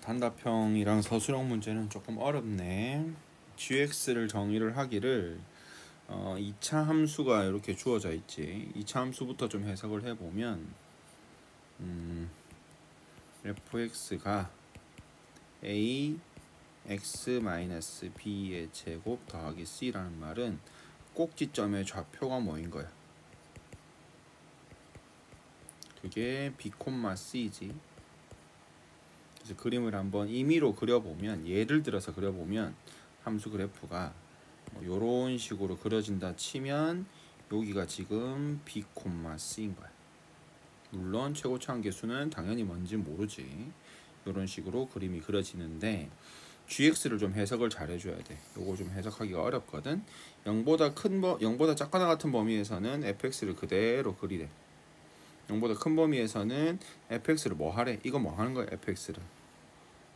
단답형이랑 서술형 문제는 조금 어렵네. gx를 정의를 하기를 2차 함수가 이렇게 주어져 있지. 2차 함수부터 좀 해석을 해보면 fx가 a x-b의 제곱 더하기 c라는 말은 꼭지점의 좌표가 뭐인 거야? 그게 b, c지. 그래서 그림을 한번 임의로 그려보면, 예를 들어서 그려보면 함수 그래프가 요런 식으로 그려진다 치면 여기가 지금 b, c인 거야. 물론 최고차 한계수는 당연히 뭔지 모르지. 요런 식으로 그림이 그려지는데 gx를 좀 해석을 잘 해줘야 돼. 요거 좀 해석하기가 어렵거든. 0보다 작거나 같은 범위에서는 fx를 그대로 그리래. 0보다 큰 범위에서는 fx를 뭐 하래? 이거 뭐 하는 거야? fx를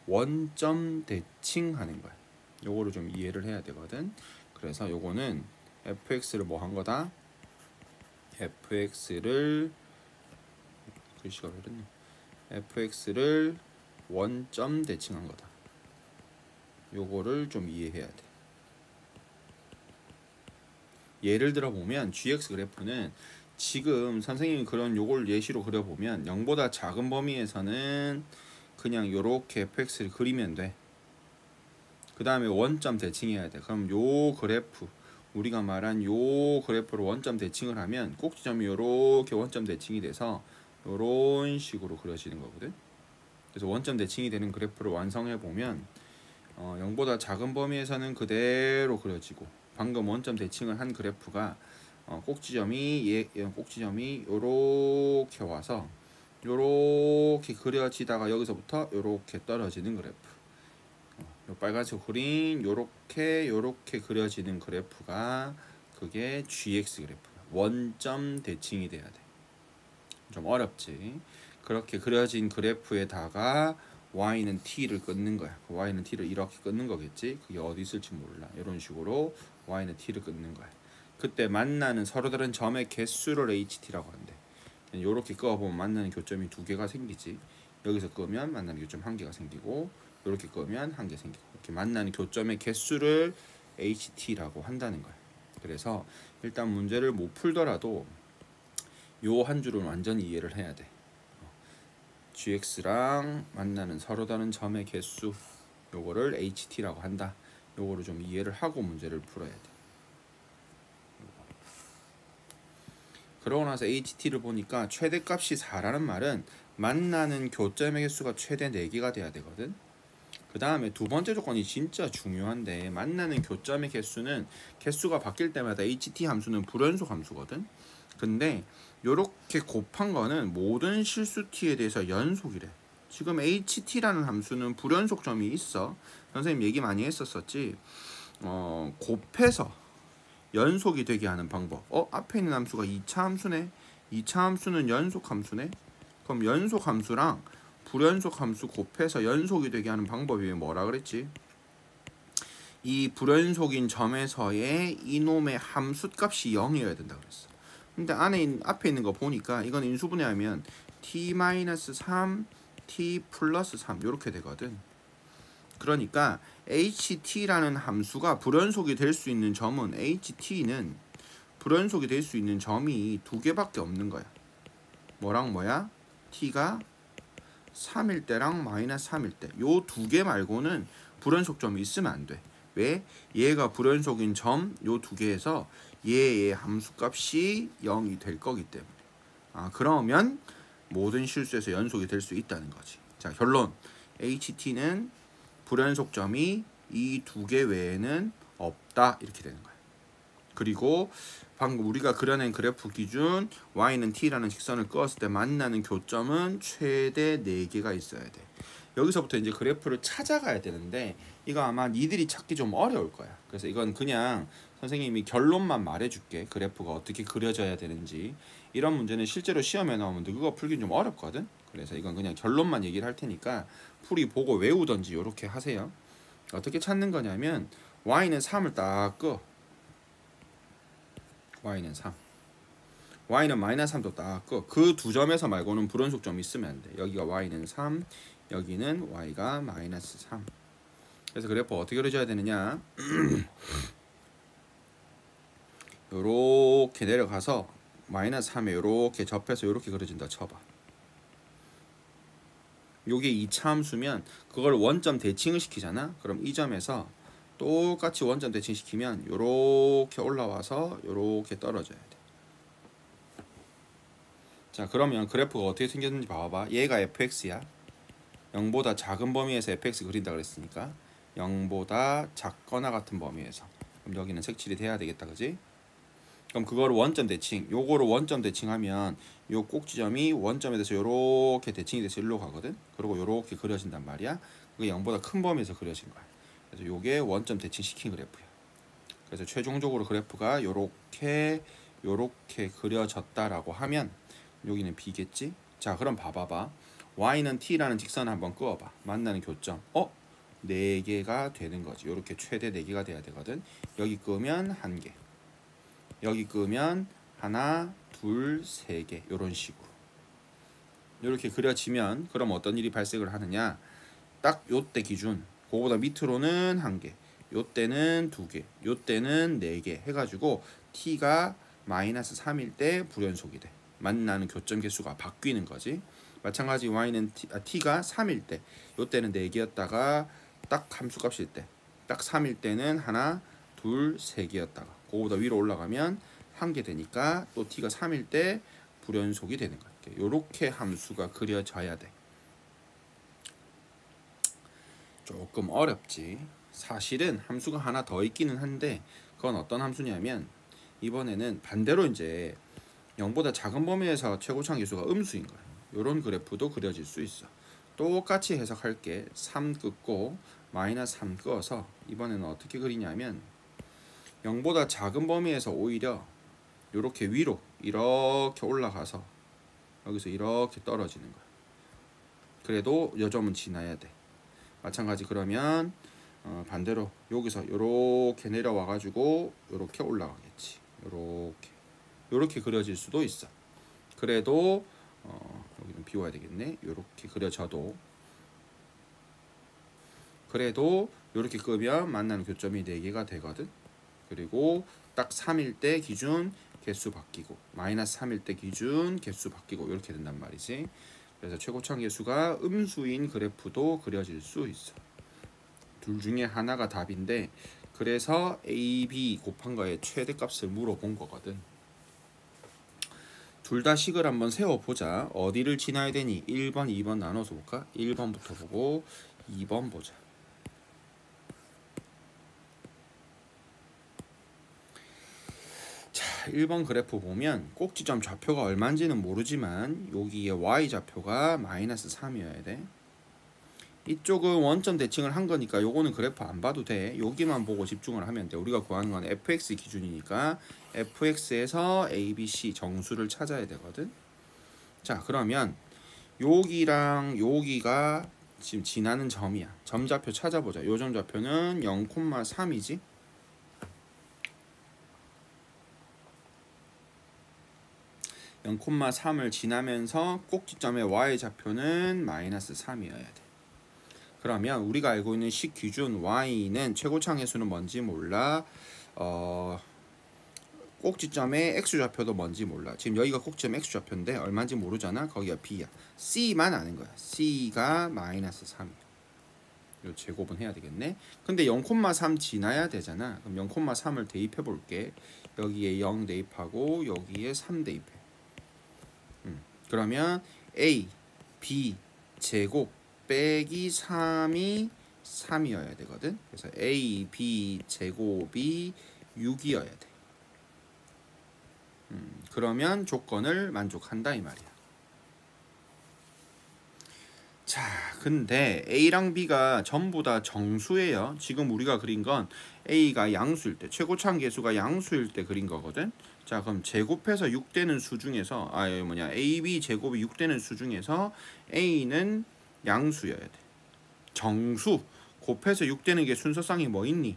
원점 대칭하는 거야. 요거를 좀 이해를 해야 되거든. 그래서 요거는 fx를 뭐 한 거다? fx를 글씨가 왜 이랬냐? fx를 원점 대칭한 거다. 요거를 좀 이해해야 돼. 예를 들어 보면 gx 그래프는 지금 선생님이 그런 요걸 예시로 그려보면 0보다 작은 범위에서는 그냥 요렇게 fx를 그리면 돼. 그 다음에 원점 대칭해야 돼. 그럼 요 그래프, 우리가 말한 요 그래프로 원점 대칭을 하면 꼭지점이 요렇게 원점 대칭이 돼서 요런 식으로 그려지는 거거든. 그래서 원점 대칭이 되는 그래프를 완성해 보면 0보다 작은 범위에서는 그대로 그려지고, 방금 원점 대칭을 한 그래프가 꼭지점이 요렇게 와서 요렇게 그려지다가 여기서부터 요렇게 떨어지는 그래프, 요 빨간색 그린 요렇게 그려지는 그래프가 그게 gx 그래프야. 원점 대칭이 돼야 돼. 좀 어렵지. 그렇게 그려진 그래프에다가 y는 t를 끊는 거야. y는 t를 이렇게 끊는 거겠지. 그게 어디 있을지 몰라. 이런 식으로 y는 t를 끊는 거야. 그때 만나는 서로 다른 점의 개수를 ht라고 한대. 이렇게 끄어보면 만나는 교점이 두 개가 생기지. 여기서 끄면 만나는 교점 한 개가 생기고, 이렇게 끄면 한 개 생기고, 이렇게 만나는 교점의 개수를 ht라고 한다는 거야. 그래서 일단 문제를 못 풀더라도 요 한 줄은 완전히 이해를 해야 돼. gx랑 만나는 서로 다른 점의 개수, 요거를 ht라고 한다. 요거를 좀 이해를 하고 문제를 풀어야 돼. 그러고 나서 ht를 보니까 최대값이 4라는 말은 만나는 교점의 개수가 최대 4개가 돼야 되거든. 그 다음에 두 번째 조건이 진짜 중요한데, 만나는 교점의 개수는 개수가 바뀔 때마다 ht 함수는 불연속 함수거든. 근데 요렇게 곱한 거는 모든 실수 t에 대해서 연속이래. 지금 ht라는 함수는 불연속 점이 있어. 선생님 얘기 많이 했었지. 곱해서 연속이 되게 하는 방법. 앞에 있는 함수가 2차 함수네. 2차 함수는 연속 함수네. 그럼 연속 함수랑 불연속 함수 곱해서 연속이 되게 하는 방법이 뭐라 그랬지? 이 불연속인 점에서의 이놈의 함수 값이 0이어야 된다 그랬어. 근데 앞에 있는 거 보니까 이건 인수분해하면 t-3, t 플러스 3 이렇게 되거든. 그러니까 ht라는 함수가 불연속이 될 수 있는 점은, ht는 불연속이 될 수 있는 점이 두 개밖에 없는 거야. 뭐랑 뭐야? t가 3일 때랑 마이너스 3일 때, 요 두 개 말고는 불연속 점이 있으면 안 돼. 왜? 얘가 불연속인 점 요 두 개에서 얘의 함수값이 0이 될 거기 때문에. 그러면 모든 실수에서 연속이 될 수 있다는 거지. 자, 결론. ht는 불연속 점이 이 두 개 외에는 없다. 이렇게 되는 거야. 그리고 방금 우리가 그려낸 그래프 기준 y는 t라는 직선을 그었을 때 만나는 교점은 최대 4개가 있어야 돼. 여기서부터 이제 그래프를 찾아가야 되는데 이거 아마 니들이 찾기 좀 어려울 거야. 그래서 이건 그냥 선생님이 결론만 말해줄게. 그래프가 어떻게 그려져야 되는지. 이런 문제는 실제로 시험에 나오면 그거 풀긴 좀 어렵거든. 그래서 이건 그냥 결론만 얘기를 할 테니까 풀이 보고 외우던지 이렇게 하세요. 어떻게 찾는 거냐면 y는 3을 딱 끄어. y는 3. y는 마이너스 3도 닦고 그 두 점에서 말고는 불연속점이 있으면 안 돼. 여기가 y는 3, 여기는 y가 마이너스 3. 그래서 그래프 어떻게 그려줘야 되느냐? 요렇게 내려가서 마이너스 3에 요렇게 접해서 요렇게 그려진다 쳐봐. 요게 2차 함수면 그걸 원점 대칭을 시키잖아. 그럼 이 점에서 똑같이 원점 대칭 시키면 요렇게 올라와서 요렇게 떨어져야 돼. 자, 그러면 그래프가 어떻게 생겼는지 봐봐. 얘가 fx야. 0보다 작은 범위에서 fx 그린다 그랬으니까 0보다 작거나 같은 범위에서. 그럼 여기는 색칠이 돼야 되겠다, 그지? 그럼 그거를 원점 대칭, 요거를 원점 대칭하면 요 꼭지점이 원점에 대해서 요렇게 대칭이 돼서 일로 가거든. 그리고 요렇게 그려진단 말이야. 그게 0보다 큰 범위에서 그려진 거야. 그래서 요게 원점 대칭 시킨 그래프야. 그래서 최종적으로 그래프가 요렇게 그려졌다라고 하면 여기는 b겠지. 자, 그럼 봐봐봐. y는 t라는 직선을 한번 그어봐. 만나는 교점. 4개가 되는 거지. 요렇게 최대 4개가 돼야 되거든. 여기 끄면 1개. 여기 끄면 하나, 둘, 3개. 요런 식으로. 요렇게 그려지면 그럼 어떤 일이 발생을 하느냐? 딱 요때 기준. 그거보다 밑으로는 1개. 요때는 2개. 요때는 4개 해가지고 t가 마이너스 3일 때 불연속이 돼. 만나는 교점 개수가 바뀌는 거지. 마찬가지 y는 t가 3일 때, 요때는 4개였다가 딱 함수값일 때, 딱 3일 때는 하나, 둘, 3개였다가 그거보다 위로 올라가면 1개 되니까 또 t가 3일 때 불연속이 되는 거야. 요렇게 함수가 그려져야 돼. 조금 어렵지. 사실은 함수가 하나 더 있기는 한데 그건 어떤 함수냐면 이번에는 반대로 이제 0보다 작은 범위에서 최고차항 계수가 음수인 거야. 요런 그래프도 그려질 수 있어. 똑같이 해석할게. 3 긋고 마이너스 3 끄어서 이번에는 어떻게 그리냐면 0보다 작은 범위에서 오히려 이렇게 위로 이렇게 올라가서 여기서 이렇게 떨어지는 거야. 그래도 요 점은 지나야 돼. 마찬가지 그러면 반대로 여기서 이렇게 내려와 가지고 이렇게 올라가겠지. 요렇게 그려질 수도 있어. 그래도 여기는 비워야 되겠네. 요렇게 그려져도 그래도 요렇게 끄면 만나는 교점이 4개가 되거든. 그리고 딱 3일 때 기준 개수 바뀌고 마이너스 3일 때 기준 개수 바뀌고 이렇게 된단 말이지. 그래서 최고차항 계수가 음수인 그래프도 그려질 수 있어. 둘 중에 하나가 답인데 그래서 a, b 곱한 거에 최대값을 물어본 거거든. 둘 다 식을 한번 세워보자. 어디를 지나야 되니? 1번, 2번 나눠서 볼까? 1번부터 보고 2번 보자. 자, 1번 그래프 보면 꼭지점 좌표가 얼마인지는 모르지만 여기에 y좌표가 마이너스 3이어야 돼. 이쪽은 원점 대칭을 한 거니까 요거는 그래프 안 봐도 돼. 여기만 보고 집중을 하면 돼. 우리가 구하는 건 fx 기준이니까 fx에서 a, b, c 정수를 찾아야 되거든. 자, 그러면 여기랑 여기가 지금 지나는 점이야. 점좌표 찾아보자. 요 점좌표는 0,3이지. 0,3을 지나면서 꼭지점의 y좌표는 마이너스 3이어야 돼. 그러면 우리가 알고 있는 식 기준 y는 최고차항 계수는 뭔지 몰라. 꼭지점의 x좌표도 뭔지 몰라. 지금 여기가 꼭지점 x좌표인데 얼마인지 모르잖아. 거기가 b야. c만 아는 거야. c가 마이너스 3이야. 요 제곱은 해야 되겠네. 근데 0,3 지나야 되잖아. 그럼 0,3을 대입해 볼게. 여기에 0 대입하고 여기에 3 대입해. 그러면 a, b 제곱 빼기 3이 3이어야 되거든. 그래서 a, b 제곱이 6이어야 돼. 그러면 조건을 만족한다 이 말이야. 자, 근데 a랑 b가 전부 다 정수예요. 지금 우리가 그린 건 a가 양수일 때, 최고차항 계수가 양수일 때 그린 거거든. 자, 그럼 제곱해서 6되는 수 중에서 ab 제곱이 6되는 수 중에서 a는 양수여야 돼. 정수 곱해서 6되는 게 순서상이 뭐 있니?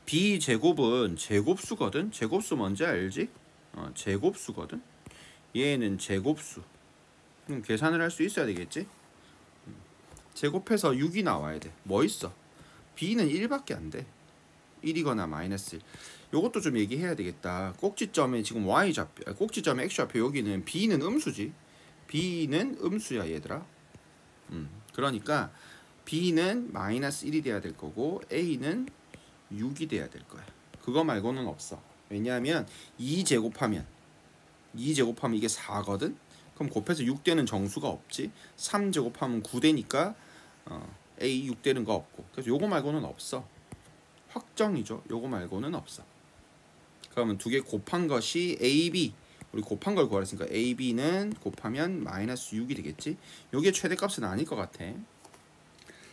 b 제곱은 제곱수거든. 제곱수 뭔지 알지? 제곱수거든. 얘는 제곱수. 그럼 계산을 할 수 있어야 되겠지? 제곱해서 6이 나와야 돼. 뭐 있어? b는 1밖에 안 돼. 1이거나 마이너스 1. 요것도 좀 얘기해야 되겠다. 꼭지점에 지금 y좌표, 꼭지점에 x좌표 여기는 b는 음수지. b는 음수야 얘들아. 그러니까 b는 마이너스 1이 돼야 될 거고 a는 6이 돼야 될 거야. 그거 말고는 없어. 왜냐하면 2제곱하면 이게 4거든. 그럼 곱해서 6되는 정수가 없지. 3제곱하면 9되니까 a 6되는 거 없고. 그래서 요거 말고는 없어. 확정이죠. 요거 말고는 없어. 그러면 두 개 곱한 것이 ab. 우리 곱한 걸 구하랬으니까 ab는 곱하면 마이너스 6이 되겠지. 요게 최대값은 아닐 것 같아.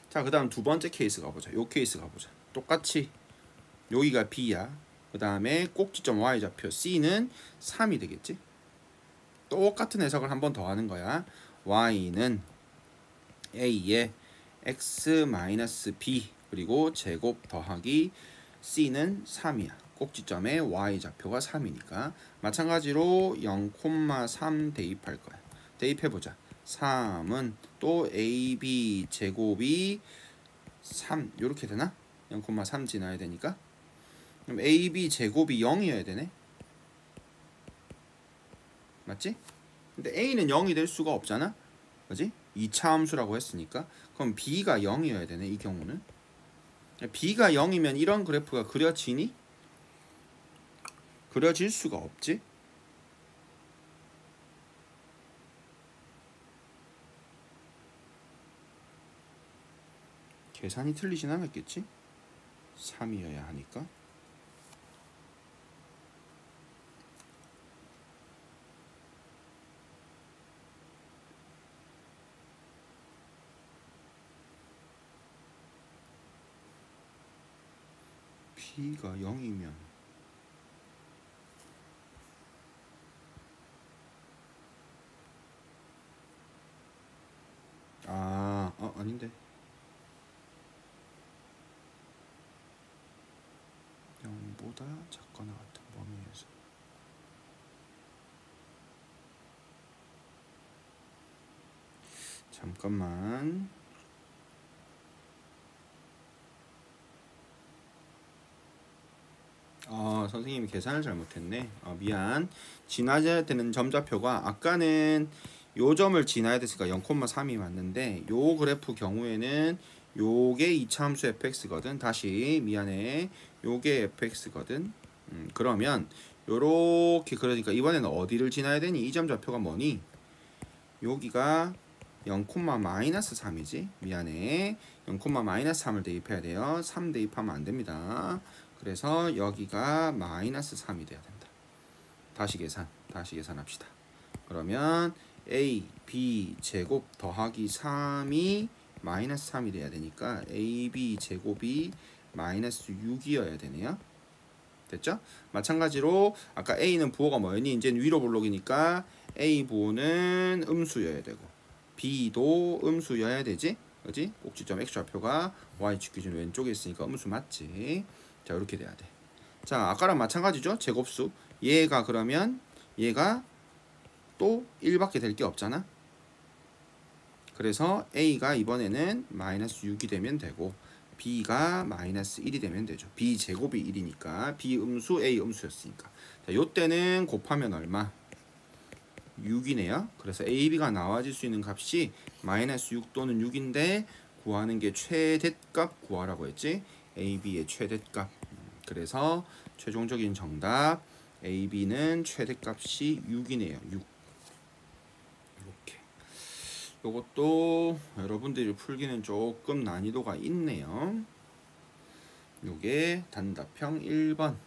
자, 그 다음 두 번째 케이스 가보자. 요 케이스 가보자. 똑같이 여기가 b야. 그 다음에 꼭지점 y좌표 c는 3이 되겠지. 똑같은 해석을 한 번 더 하는 거야. y는 a에 x-b 그리고 제곱 더하기 c는 3이야. 꼭지점에 y좌표가 3이니까 마찬가지로 0,3 대입할 거야. 대입해보자. 3은 또 ab 제곱이 3 이렇게 되나? 0,3 지나야 되니까. 그럼 ab 제곱이 0이어야 되네. 맞지? 근데 a는 0이 될 수가 없잖아. 그지? 2차 함수라고 했으니까. 그럼 b가 0이어야 되네. 이 경우는. b가 0이면 이런 그래프가 그려지니? 그려질 수가 없지. 계산이 틀리진 않았겠지? 3이어야 하니까. b가 0이면 아닌데 0보다 작거나 같은 범위에서 잠깐만. 선생님이 계산을 잘못했네. 미안. 지나야 되는 점좌표가 아까는 요 점을 지나야 됐으니까 0,3이 맞는데 요 그래프 경우에는 요게 2차 함수 fx거든. 다시 미안해. 요게 fx거든. 그러면 요렇게 그러니까 이번에는 어디를 지나야 되니? 이 점좌표가 뭐니? 여기가 0,-3이지. 미안해. 0,-3을 대입해야 돼요. 3 대입하면 안 됩니다. 그래서 여기가 마이너스 3이 돼야 된다. 다시 계산합시다. 그러면 a, b 제곱 더하기 3이 마이너스 3이 돼야 되니까 a, b 제곱이 마이너스 6이어야 되네요. 됐죠? 마찬가지로 아까 a는 부호가 뭐였니? 이제는 위로 볼록이니까 a 부호는 음수여야 되고 b도 음수여야 되지? 그지? 꼭지점 x좌표가 y축 기준 왼쪽에 있으니까 음수 맞지? 자, 이렇게 돼야 돼. 자, 아까랑 마찬가지죠? 제곱수. 얘가 그러면 얘가 또 1밖에 될 게 없잖아. 그래서 a가 이번에는 마이너스 6이 되면 되고 b가 마이너스 1이 되면 되죠. b 제곱이 1이니까 b 음수 a 음수였으니까. 자, 요때는 곱하면 얼마? 6이네요. 그래서 ab가 나와질 수 있는 값이 마이너스 6 또는 6인데 구하는 게 최대값 구하라고 했지. ab의 최대값. 그래서 최종적인 정답 ab는 최대값이 6이네요. 6. 이렇게. 요것도 여러분들이 풀기는 조금 난이도가 있네요. 요게 단답형 1번.